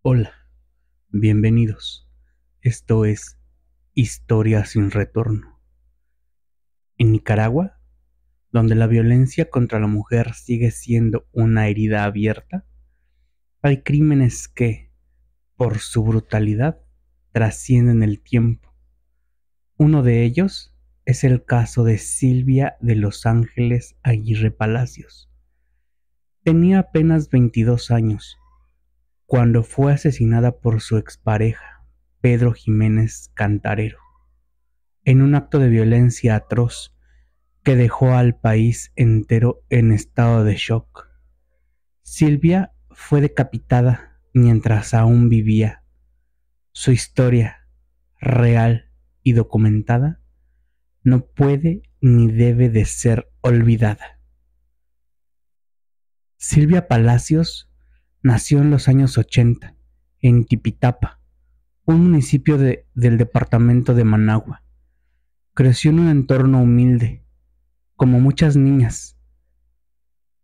Hola, bienvenidos. Esto es Historia sin retorno. En Nicaragua, donde la violencia contra la mujer sigue siendo una herida abierta, hay crímenes que, por su brutalidad, trascienden el tiempo. Uno de ellos es el caso de Silvia de Los Ángeles Aguirre Palacios. Tenía apenas 22 años cuando fue asesinada por su expareja, Pedro Jiménez Cantarero, en un acto de violencia atroz que dejó al país entero en estado de shock. Silvia fue decapitada mientras aún vivía. Su historia, real y documentada, no puede ni debe de ser olvidada. Silvia Palacios nació en los años 80 en Tipitapa, un municipio del departamento de Managua. Creció en un entorno humilde, como muchas niñas.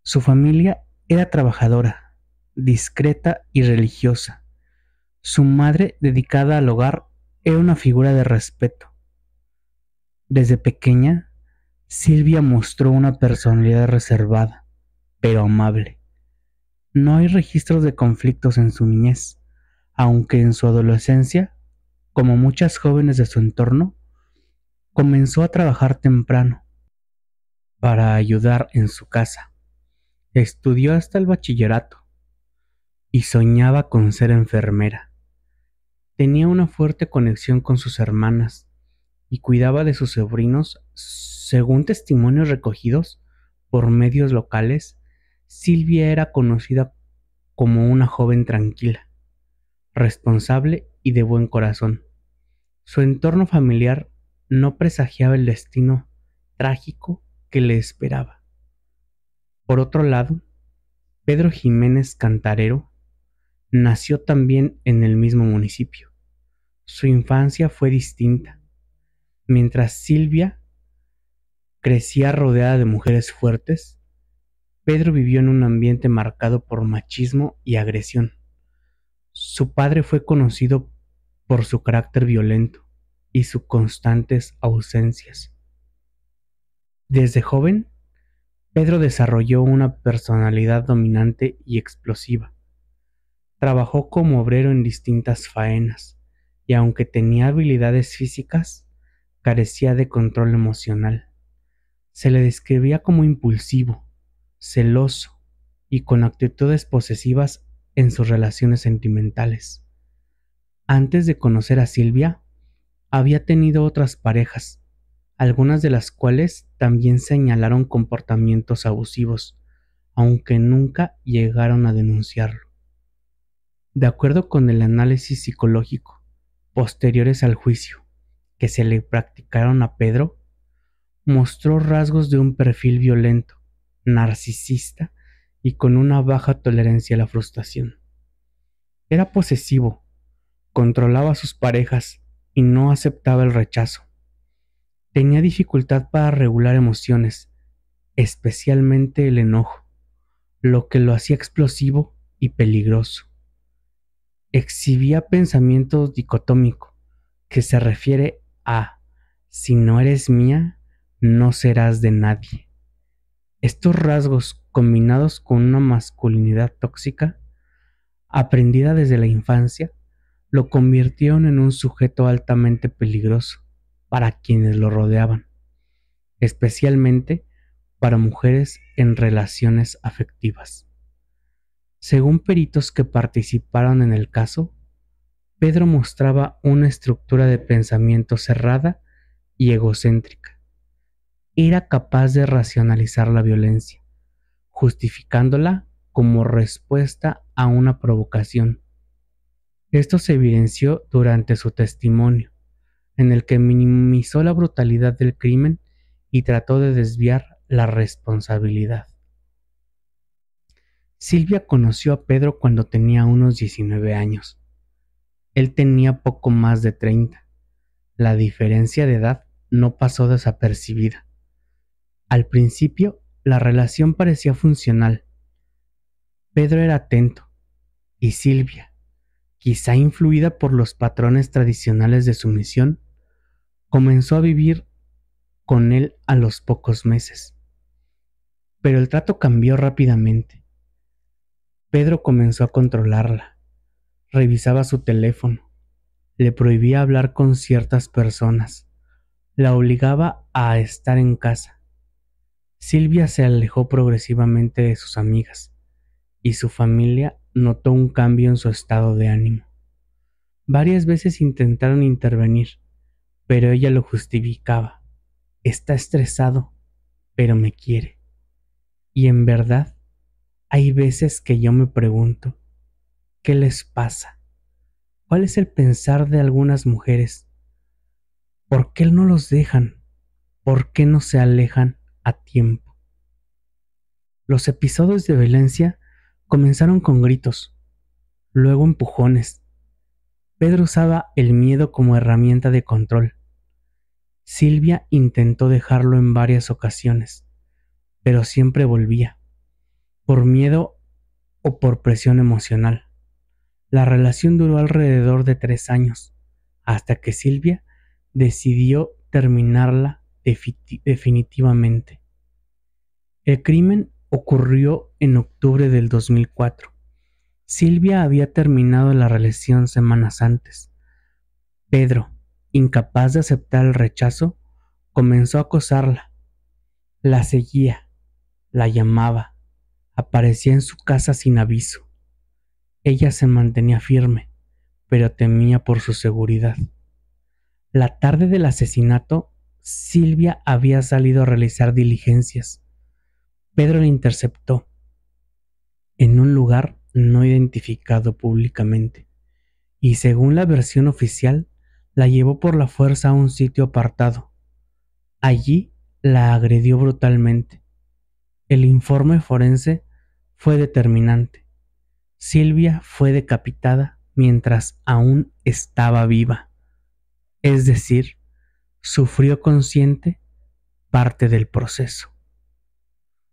Su familia era trabajadora, discreta y religiosa. Su madre, dedicada al hogar, era una figura de respeto. Desde pequeña, Silvia mostró una personalidad reservada, pero amable. No hay registros de conflictos en su niñez, aunque en su adolescencia, como muchas jóvenes de su entorno, comenzó a trabajar temprano para ayudar en su casa. Estudió hasta el bachillerato y soñaba con ser enfermera. Tenía una fuerte conexión con sus hermanas y cuidaba de sus sobrinos. Según testimonios recogidos por medios locales, Silvia era conocida como una joven tranquila, responsable y de buen corazón. Su entorno familiar no presagiaba el destino trágico que le esperaba. Por otro lado, Pedro Jiménez Cantarero nació también en el mismo municipio. Su infancia fue distinta. Mientras Silvia crecía rodeada de mujeres fuertes, Pedro vivió en un ambiente marcado por machismo y agresión. Su padre fue conocido por su carácter violento y sus constantes ausencias. Desde joven, Pedro desarrolló una personalidad dominante y explosiva. Trabajó como obrero en distintas faenas y aunque tenía habilidades físicas, carecía de control emocional. Se le describía como impulsivo, celoso y con actitudes posesivas en sus relaciones sentimentales. Antes de conocer a Silvia, había tenido otras parejas, algunas de las cuales también señalaron comportamientos abusivos, aunque nunca llegaron a denunciarlo. De acuerdo con el análisis psicológico posteriores al juicio que se le practicaron a Pedro, mostró rasgos de un perfil violento, narcisista y con una baja tolerancia a la frustración. Era posesivo, controlaba a sus parejas y no aceptaba el rechazo. Tenía dificultad para regular emociones, especialmente el enojo, lo que lo hacía explosivo y peligroso. Exhibía pensamientos dicotómicos, que se refiere a si no eres mía, no serás de nadie. Estos rasgos, combinados con una masculinidad tóxica, aprendida desde la infancia, lo convirtieron en un sujeto altamente peligroso para quienes lo rodeaban, especialmente para mujeres en relaciones afectivas. Según peritos que participaron en el caso, Pedro mostraba una estructura de pensamiento cerrada y egocéntrica. Era capaz de racionalizar la violencia, justificándola como respuesta a una provocación. Esto se evidenció durante su testimonio, en el que minimizó la brutalidad del crimen y trató de desviar la responsabilidad. Silvia conoció a Pedro cuando tenía unos 19 años. Él tenía poco más de 30. La diferencia de edad no pasó desapercibida. Al principio, la relación parecía funcional. Pedro era atento y Silvia, quizá influida por los patrones tradicionales de sumisión, comenzó a vivir con él a los pocos meses. Pero el trato cambió rápidamente. Pedro comenzó a controlarla, revisaba su teléfono, le prohibía hablar con ciertas personas, la obligaba a estar en casa. Silvia se alejó progresivamente de sus amigas y su familia notó un cambio en su estado de ánimo. Varias veces intentaron intervenir, pero ella lo justificaba. Está estresado, pero me quiere. Y en verdad, hay veces que yo me pregunto, ¿qué les pasa? ¿Cuál es el pensar de algunas mujeres? ¿Por qué no los dejan? ¿Por qué no se alejan a tiempo? Los episodios de violencia comenzaron con gritos, luego empujones. Pedro usaba el miedo como herramienta de control. Silvia intentó dejarlo en varias ocasiones, pero siempre volvía, por miedo o por presión emocional. La relación duró alrededor de 3 años, hasta que Silvia decidió terminarla definitivamente. El crimen ocurrió en octubre del 2004. Silvia había terminado la relación semanas antes. Pedro, incapaz de aceptar el rechazo, comenzó a acosarla. La seguía, la llamaba, aparecía en su casa sin aviso. Ella se mantenía firme, pero temía por su seguridad. La tarde del asesinato, Silvia había salido a realizar diligencias. Pedro la interceptó en un lugar no identificado públicamente y, según la versión oficial, la llevó por la fuerza a un sitio apartado. Allí la agredió brutalmente. El informe forense fue determinante. Silvia fue decapitada mientras aún estaba viva, es decir, sufrió consciente parte del proceso.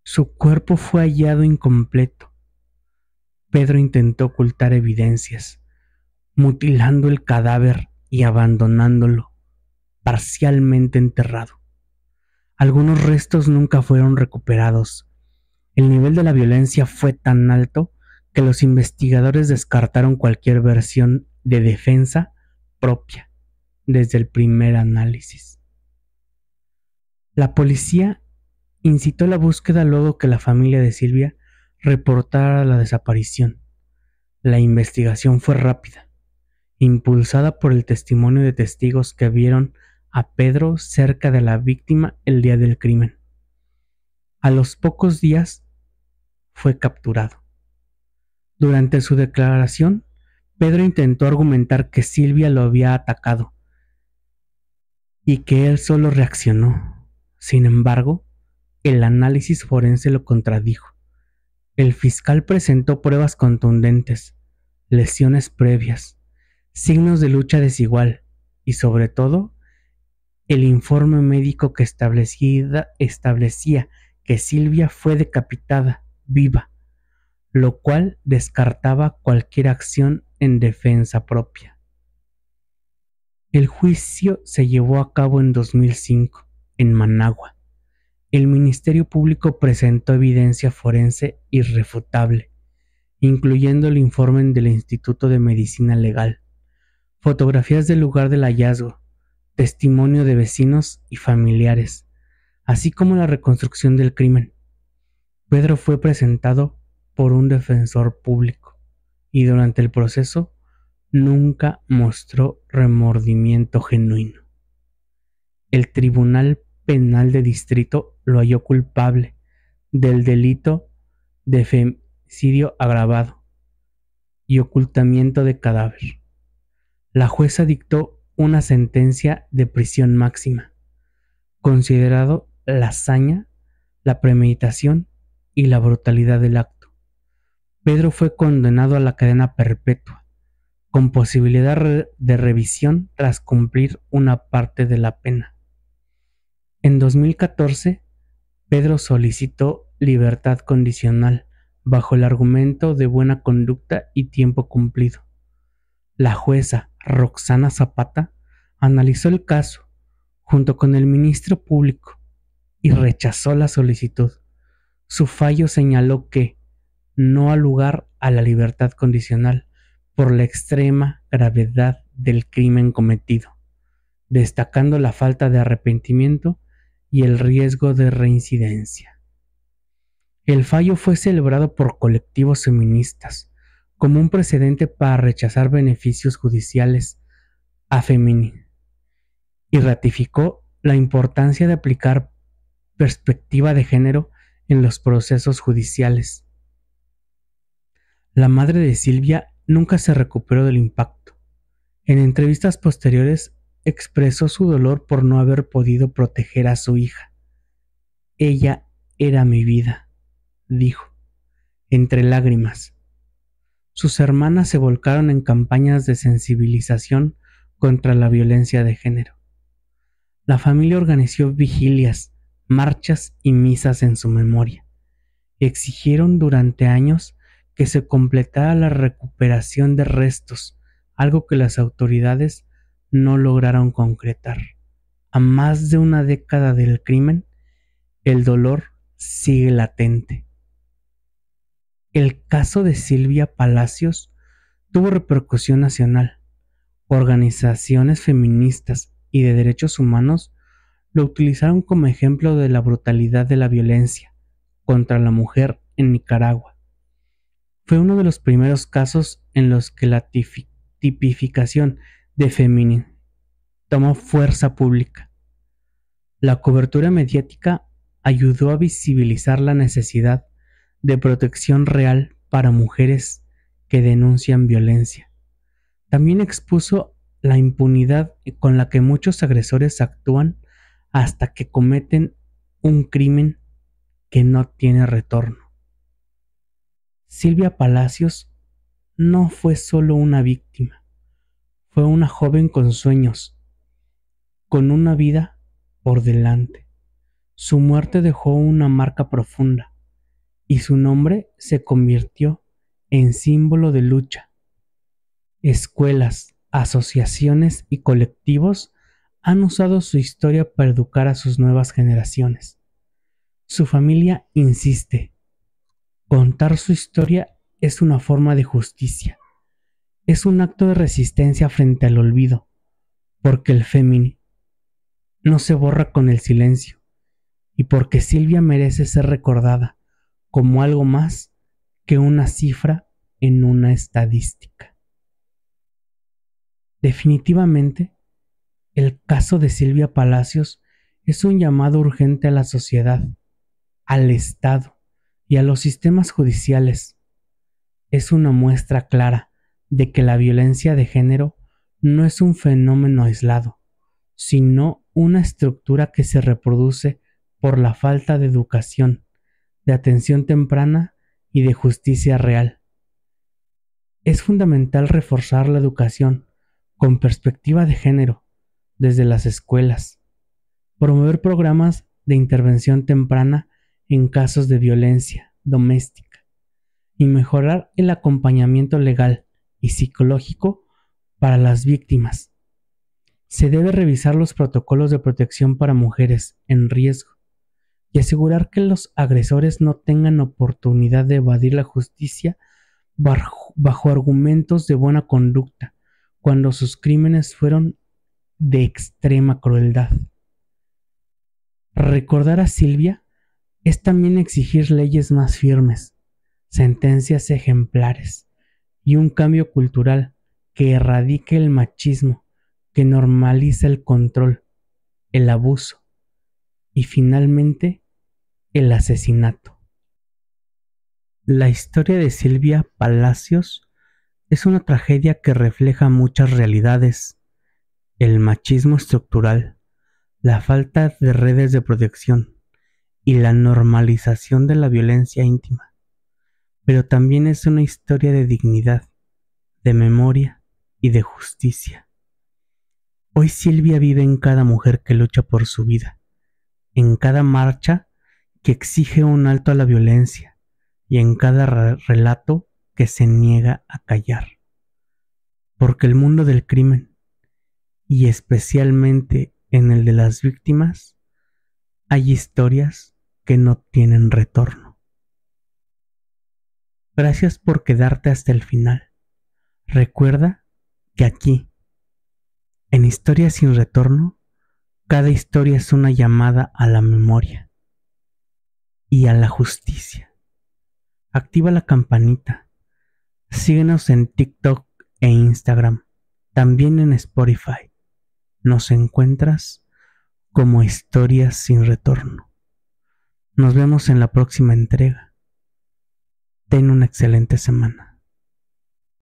Su cuerpo fue hallado incompleto. Pedro intentó ocultar evidencias, mutilando el cadáver y abandonándolo parcialmente enterrado. Algunos restos nunca fueron recuperados. El nivel de la violencia fue tan alto que los investigadores descartaron cualquier versión de defensa propia desde el primer análisis. La policía incitó la búsqueda luego que la familia de Silvia reportara la desaparición. La investigación fue rápida, impulsada por el testimonio de testigos que vieron a Pedro cerca de la víctima el día del crimen. A los pocos días fue capturado. Durante su declaración, Pedro intentó argumentar que Silvia lo había atacado y que él solo reaccionó. Sin embargo, el análisis forense lo contradijo. El fiscal presentó pruebas contundentes, lesiones previas, signos de lucha desigual y, sobre todo, el informe médico que establecía que Silvia fue decapitada viva, lo cual descartaba cualquier acción en defensa propia. El juicio se llevó a cabo en 2005, en Managua. El Ministerio Público presentó evidencia forense irrefutable, incluyendo el informe del Instituto de Medicina Legal, fotografías del lugar del hallazgo, testimonio de vecinos y familiares, así como la reconstrucción del crimen. Pedro fue presentado por un defensor público y durante el proceso nunca mostró remordimiento genuino. El Tribunal Penal de Distrito lo halló culpable del delito de femicidio agravado y ocultamiento de cadáver. La jueza dictó una sentencia de prisión máxima, considerado la hazaña, la premeditación y la brutalidad del acto. Pedro fue condenado a la cadena perpetua, con posibilidad de revisión tras cumplir una parte de la pena. En 2014, Pedro solicitó libertad condicional bajo el argumento de buena conducta y tiempo cumplido. La jueza Roxana Zapata analizó el caso junto con el ministro público y rechazó la solicitud. Su fallo señaló que no ha lugar a la libertad condicional por la extrema gravedad del crimen cometido, destacando la falta de arrepentimiento y el riesgo de reincidencia. El fallo fue celebrado por colectivos feministas como un precedente para rechazar beneficios judiciales a féminas y ratificó la importancia de aplicar perspectiva de género en los procesos judiciales. La madre de Silvia nunca se recuperó del impacto. En entrevistas posteriores expresó su dolor por no haber podido proteger a su hija. Ella era mi vida, dijo, entre lágrimas. Sus hermanas se volcaron en campañas de sensibilización contra la violencia de género. La familia organizó vigilias, marchas y misas en su memoria. Exigieron durante años que se completara la recuperación de restos, algo que las autoridades no lograron concretar. A más de una década del crimen, el dolor sigue latente. El caso de Silvia Palacios tuvo repercusión nacional. Organizaciones feministas y de derechos humanos lo utilizaron como ejemplo de la brutalidad de la violencia contra la mujer en Nicaragua. Fue uno de los primeros casos en los que la tipificación de feminismo tomó fuerza pública. La cobertura mediática ayudó a visibilizar la necesidad de protección real para mujeres que denuncian violencia. También expuso la impunidad con la que muchos agresores actúan hasta que cometen un crimen que no tiene retorno. Silvia Palacios no fue solo una víctima, fue una joven con sueños, con una vida por delante. Su muerte dejó una marca profunda y su nombre se convirtió en símbolo de lucha. Escuelas, asociaciones y colectivos han usado su historia para educar a sus nuevas generaciones. Su familia insiste: contar su historia es una forma de justicia, es un acto de resistencia frente al olvido, porque el féminin no se borra con el silencio, y porque Silvia merece ser recordada como algo más que una cifra en una estadística. Definitivamente, el caso de Silvia Palacios es un llamado urgente a la sociedad, al Estado y a los sistemas judiciales. Es una muestra clara de que la violencia de género no es un fenómeno aislado, sino una estructura que se reproduce por la falta de educación, de atención temprana y de justicia real. Es fundamental reforzar la educación con perspectiva de género desde las escuelas, promover programas de intervención temprana en casos de violencia doméstica y mejorar el acompañamiento legal y psicológico para las víctimas. Se debe revisar los protocolos de protección para mujeres en riesgo y asegurar que los agresores no tengan oportunidad de evadir la justicia bajo argumentos de buena conducta cuando sus crímenes fueron de extrema crueldad. Recordar a Silvia es también exigir leyes más firmes, sentencias ejemplares y un cambio cultural que erradique el machismo, que normaliza el control, el abuso y finalmente el asesinato. La historia de Silvia Palacios es una tragedia que refleja muchas realidades: el machismo estructural, la falta de redes de protección y la normalización de la violencia íntima. Pero también es una historia de dignidad, de memoria y de justicia. Hoy Silvia vive en cada mujer que lucha por su vida, en cada marcha que exige un alto a la violencia y en cada relato que se niega a callar. porque el mundo del crimen, y especialmente en el de las víctimas, hay historias que no tienen retorno. Gracias por quedarte hasta el final. Recuerda que aquí, en Historias sin Retorno, cada historia es una llamada a la memoria y a la justicia. Activa la campanita. Síguenos en TikTok e Instagram. También en Spotify. Nos encuentras como Historias sin Retorno. Nos vemos en la próxima entrega. Ten una excelente semana.